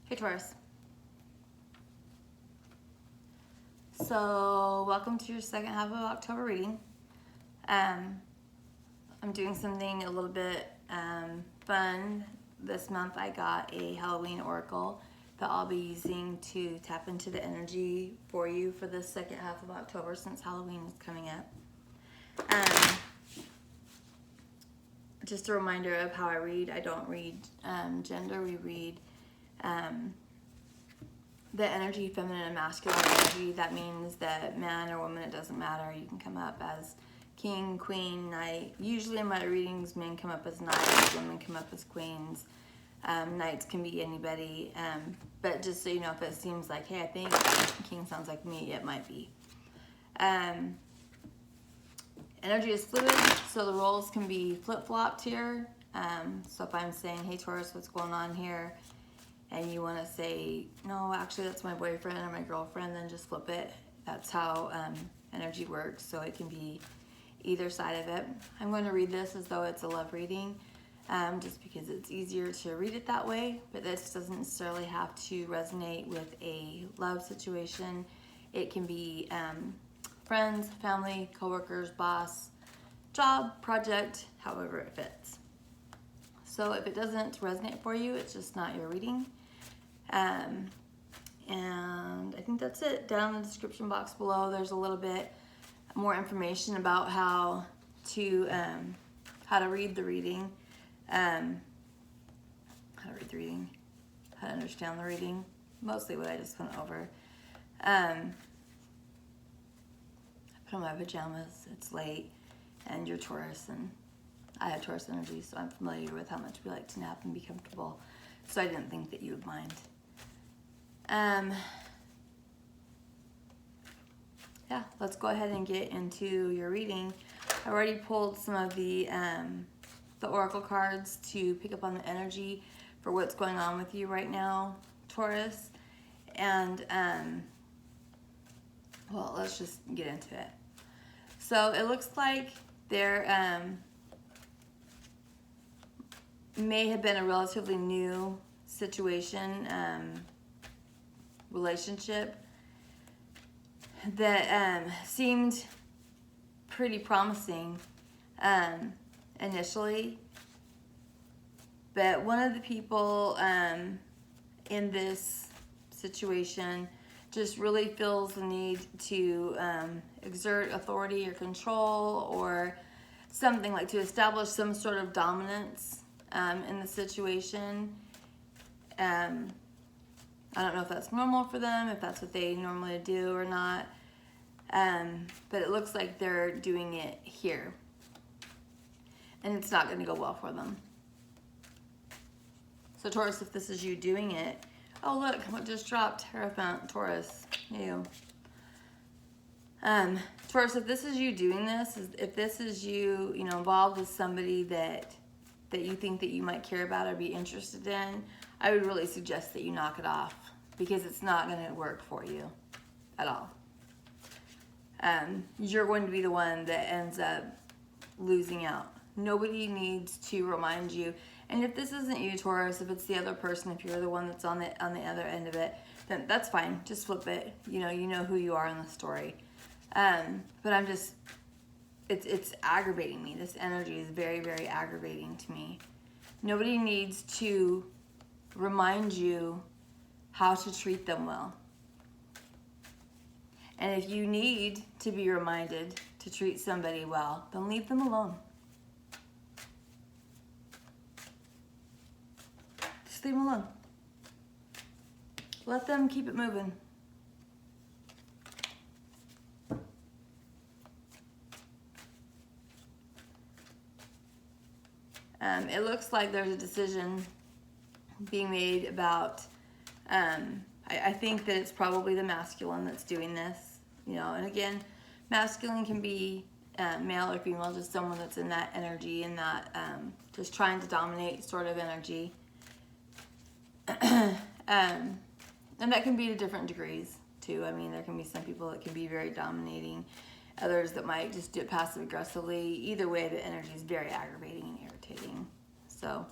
Hey Taurus. So welcome to your second half of October reading. I'm doing something a little bit fun. This month I got a Halloween oracle that I'll be using to tap into the energy for you for the second half of October since Halloween is coming up. Just a reminder of how I read. I don't read gender, we read the energy, feminine and masculine energy. That means that man or woman, it doesn't matter. You can come up as king, queen, knight. Usually in my readings, men come up as knights, women come up as queens. Knights can be anybody. But just so you know, if it seems like, hey, I think king sounds like me, it might be. Energy is fluid, so the roles can be flip-flopped here. So if I'm saying, hey Taurus, what's going on here? And you want to say, no, actually that's my boyfriend or my girlfriend, then just flip it. That's how energy works, so it can be either side of it. I'm going to read this as though it's a love reading, just because it's easier to read it that way, but this doesn't necessarily have to resonate with a love situation. It can be friends, family, coworkers, boss, job, project, however it fits. So if it doesn't resonate for you, it's just not your reading. And I think that's it. Down in the description box below, there's a little bit more information about how to read the reading, how to understand the reading, mostly what I just went over. I put on my pajamas, it's late, and you're Taurus, and I have Taurus energy, so I'm familiar with how much we like to nap and be comfortable. So I didn't think that you would mind. Yeah, let's go ahead and get into your reading. I already pulled some of the oracle cards to pick up on the energy for what's going on with you right now, Taurus. And well, let's just get into it. So it looks like there may have been a relatively new situation, relationship that seemed pretty promising initially, but one of the people in this situation just really feels the need to exert authority or control or something, like to establish some sort of dominance in the situation. I don't know if that's normal for them, if that's what they normally do or not, but it looks like they're doing it here, and it's not going to go well for them. So Taurus, if this is you doing it, oh look, what just dropped? Hierophant, Taurus, you. Taurus, if this is you doing this, if this is you, involved with somebody that you think that you might care about or be interested in, I would really suggest that you knock it off, because it's not going to work for you at all. You're going to be the one that ends up losing out. Nobody needs to remind you. And if this isn't you, Taurus, if it's the other person, if you're the one that's on the other end of it, then that's fine. Just flip it. You know who you are in the story. But I'm just, it's aggravating me. This energy is very, very aggravating to me. Nobody needs to remind you how to treat them well. And if you need to be reminded to treat somebody well, then leave them alone. Just leave them alone. Let them keep it moving. It looks like there's a decision being made about, I think that it's probably the masculine that's doing this, and again, masculine can be male or female, just someone that's in that energy and that just trying to dominate sort of energy. And that can be to different degrees too. I mean, there can be some people that can be very dominating, others that might just do it passive aggressively. Either way, the energy is very aggravating and irritating. So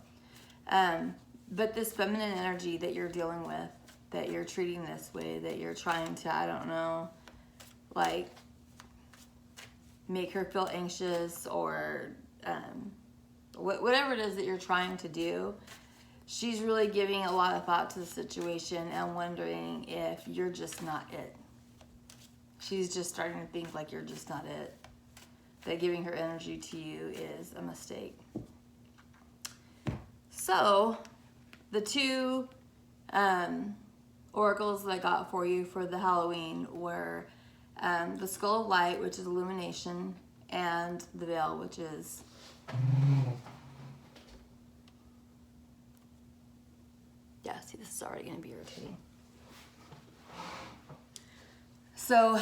But this feminine energy that you're dealing with, that you're treating this way, that you're trying to, I don't know, like make her feel anxious or whatever it is that you're trying to do, she's really giving a lot of thought to the situation and wondering if you're just not it. She's just starting to think like you're just not it. That giving her energy to you is a mistake. So, the two oracles that I got for you for the Halloween were the Skull of Light, which is illumination, and the Veil, which is yeah, see, this is already going to be irritating. So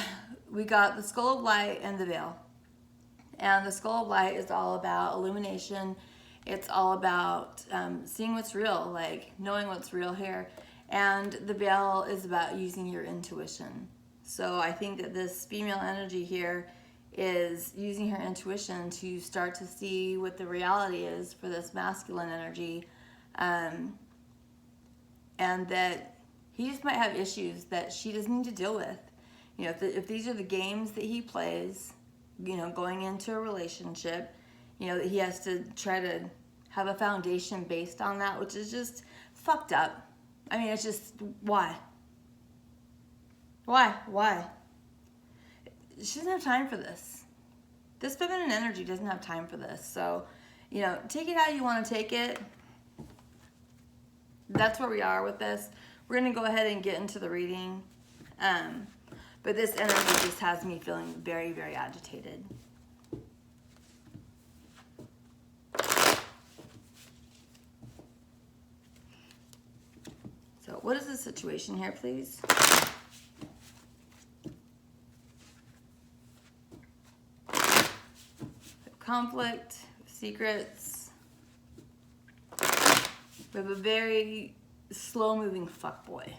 we got the Skull of Light and the Veil. And the Skull of Light is all about illumination. It's all about seeing what's real, like knowing what's real here. And the Veil is about using your intuition. So I think that this female energy here is using her intuition to start to see what the reality is for this masculine energy. And that he just might have issues that she doesn't need to deal with. You know, if these are the games that he plays, you know, going into a relationship, you know, that he has to try to have a foundation based on that, which is just fucked up. I mean, it's just, why? Why? She doesn't have time for this. This feminine energy doesn't have time for this. So, you know, take it how you want to take it. That's where we are with this. We're going to go ahead and get into the reading. But this energy just has me feeling very, very agitated. So what is the situation here, please? Conflict, secrets. We have a very slow-moving fuckboy.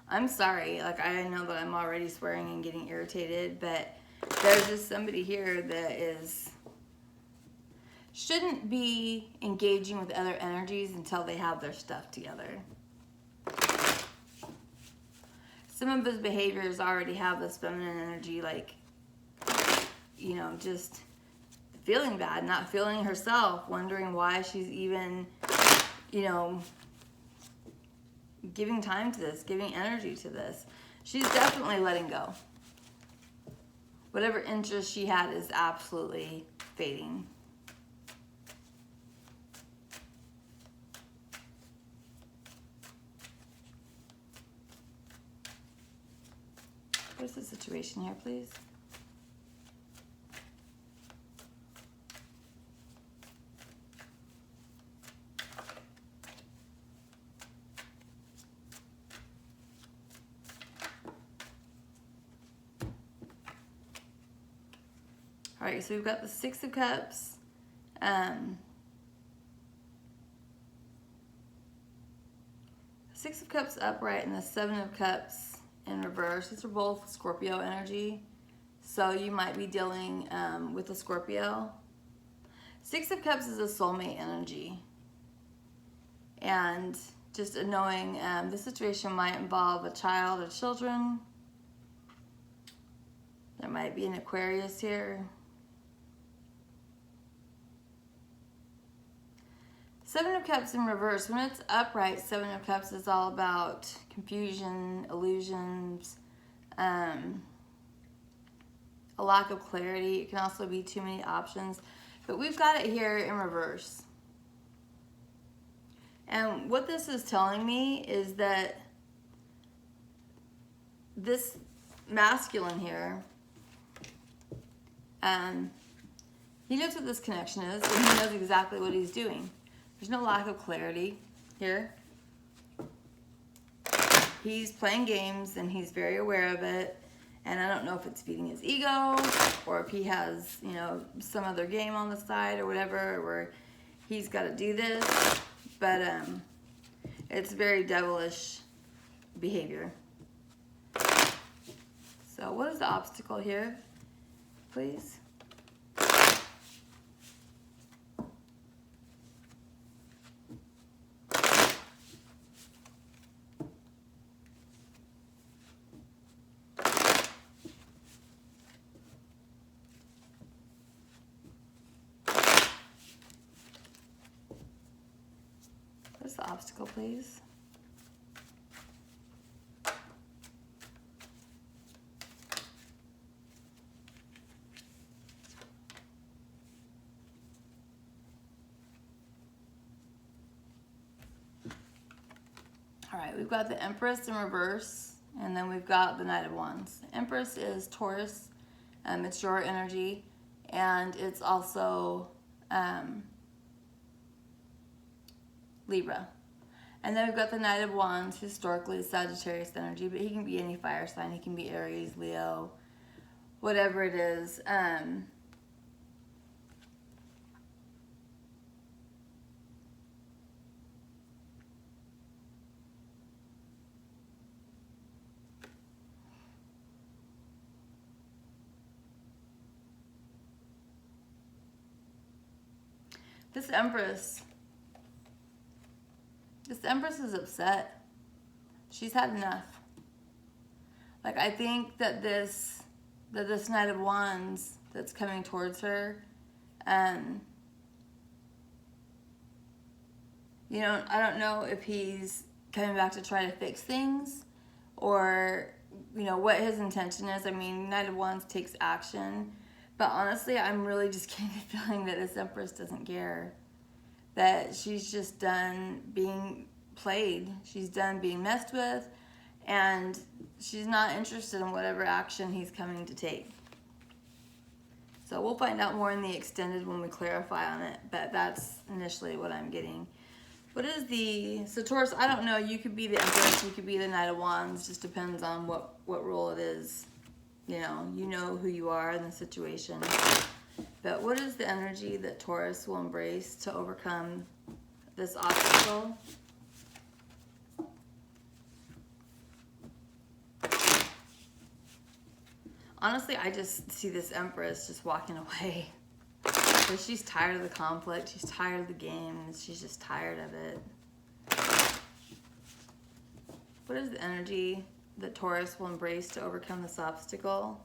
I'm sorry, like I know that I'm already swearing and getting irritated, but there's just somebody here that shouldn't be engaging with other energies until they have their stuff together. Some of his behaviors already have this feminine energy, like, you know, just feeling bad, not feeling herself, wondering why she's even, you know, giving time to this, giving energy to this. She's definitely letting go. Whatever interest she had is absolutely fading. What's the situation here, please? All right, so we've got the Six of Cups. Six of Cups upright and the Seven of Cups in reverse. These are both Scorpio energy. So you might be dealing with a Scorpio. Six of Cups is a soulmate energy. And just knowing the situation might involve a child or children. There might be an Aquarius here. Seven of Cups in reverse. When it's upright, Seven of Cups is all about confusion, illusions, a lack of clarity. It can also be too many options. But we've got it here in reverse. And what this is telling me is that this masculine here, he knows what this connection is, and he knows exactly what he's doing. There's no lack of clarity here. He's playing games and he's very aware of it. And I don't know if it's feeding his ego or if he has, you know, some other game on the side or whatever where he's got to do this. But it's very devilish behavior. So what is the obstacle here, please? obstacle, please. All right, we've got the Empress in reverse, and then we've got the Knight of Wands. Empress is Taurus, it's your energy, and it's also Libra. And then we've got the Knight of Wands, historically Sagittarius energy, but he can be any fire sign. He can be Aries, Leo, whatever it is. This Empress is upset. She's had enough. Like, I think that this Knight of Wands that's coming towards her, you know, I don't know if he's coming back to try to fix things, or, you know, what his intention is. I mean, Knight of Wands takes action. But honestly, I'm really just getting the feeling that this Empress doesn't care. That she's just done being played. She's done being messed with. And she's not interested in whatever action he's coming to take. So we'll find out more in the extended when we clarify on it. But that's initially what I'm getting. What is the... So Taurus, I don't know. You could be the Empress. You could be the Knight of Wands. Just depends on what role it is. You know who you are in the situation. But what is the energy that Taurus will embrace to overcome this obstacle? Honestly, I just see this Empress just walking away. Because she's tired of the conflict. She's tired of the games. She's just tired of it. What is the energy that Taurus will embrace to overcome this obstacle?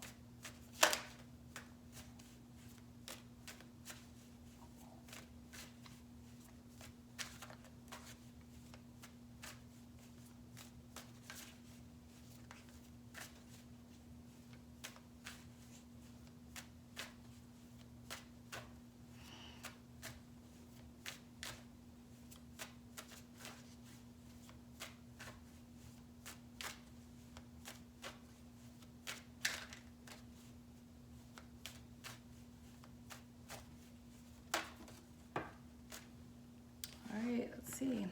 Let's see.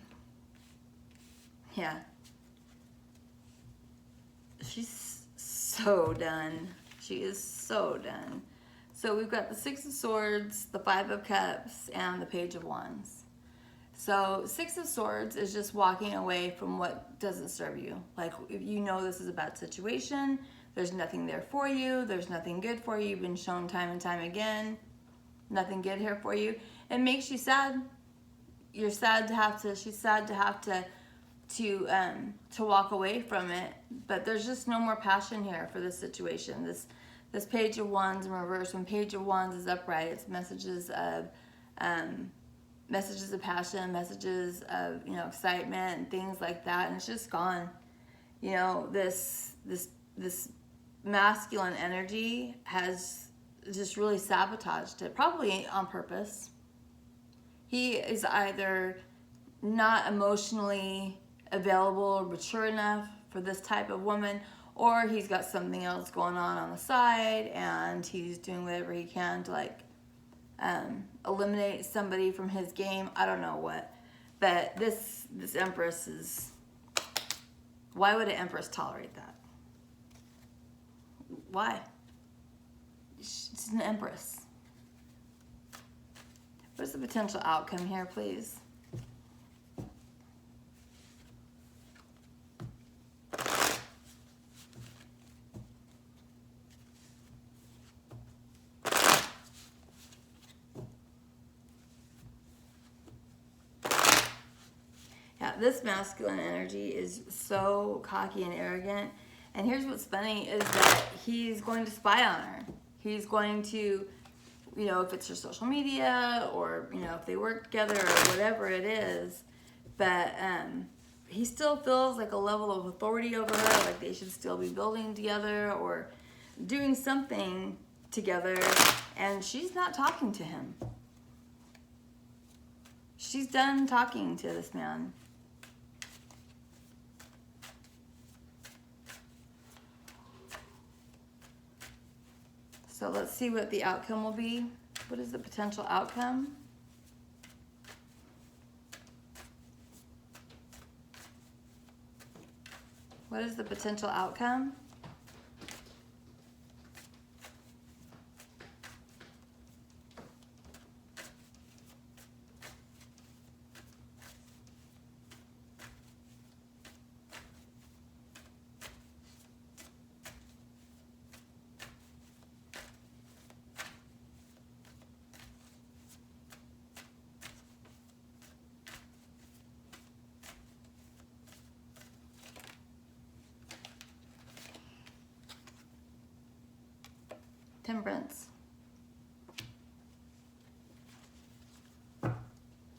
Yeah. She's so done. She is so done. So we've got the Six of Swords, the Five of Cups, and the Page of Wands. So Six of Swords is just walking away from what doesn't serve you. Like, if you know this is a bad situation, there's nothing there for you, there's nothing good for you, you've been shown time and time again, nothing good here for you. It makes you sad. You're sad to have to, she's sad to have to walk away from it, but there's just no more passion here for this situation. This Page of Wands in reverse, when Page of Wands is upright, it's messages of passion, messages of, you know, excitement and things like that, and it's just gone. You know, this masculine energy has just really sabotaged it, probably on purpose. He is either not emotionally available or mature enough for this type of woman, or he's got something else going on the side, and he's doing whatever he can to, like, eliminate somebody from his game. I don't know what. But this Empress is... Why would an Empress tolerate that? Why? She's an Empress. What's the potential outcome here, please? Yeah, this masculine energy is so cocky and arrogant. And here's what's funny is that he's going to spy on her. He's going to, you know, if it's her social media or, you know, if they work together or whatever it is. but he still feels like a level of authority over her, like they should still be building together or doing something together, and she's not talking to him. She's done talking to this man. So let's see what the outcome will be. What is the potential outcome? What is the potential outcome? Temperance.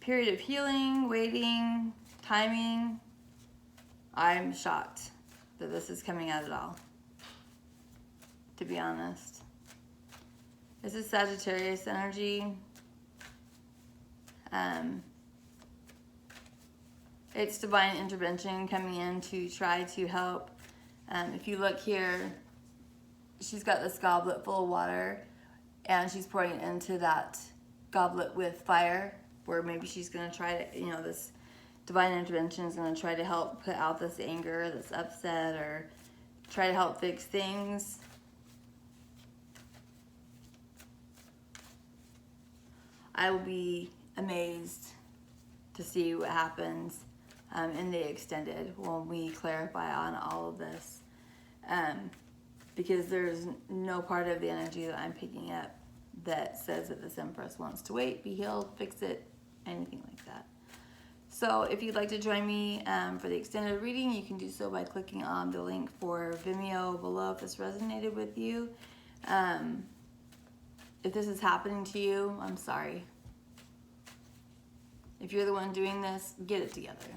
Period of healing, waiting, timing. I'm shocked that this is coming out at all, to be honest. This is Sagittarius energy. It's divine intervention coming in to try to help. If you look here, she's got this goblet full of water, and she's pouring it into that goblet with fire, where maybe she's going to try to, you know, this divine intervention is going to try to help put out this anger, this upset, or try to help fix things. I will be amazed to see what happens in the extended when we clarify on all of this. Because there's no part of the energy that I'm picking up that says that this Empress wants to wait, be healed, fix it, anything like that. So if you'd like to join me for the extended reading, you can do so by clicking on the link for Vimeo below if this resonated with you. If this is happening to you, I'm sorry. If you're the one doing this, get it together.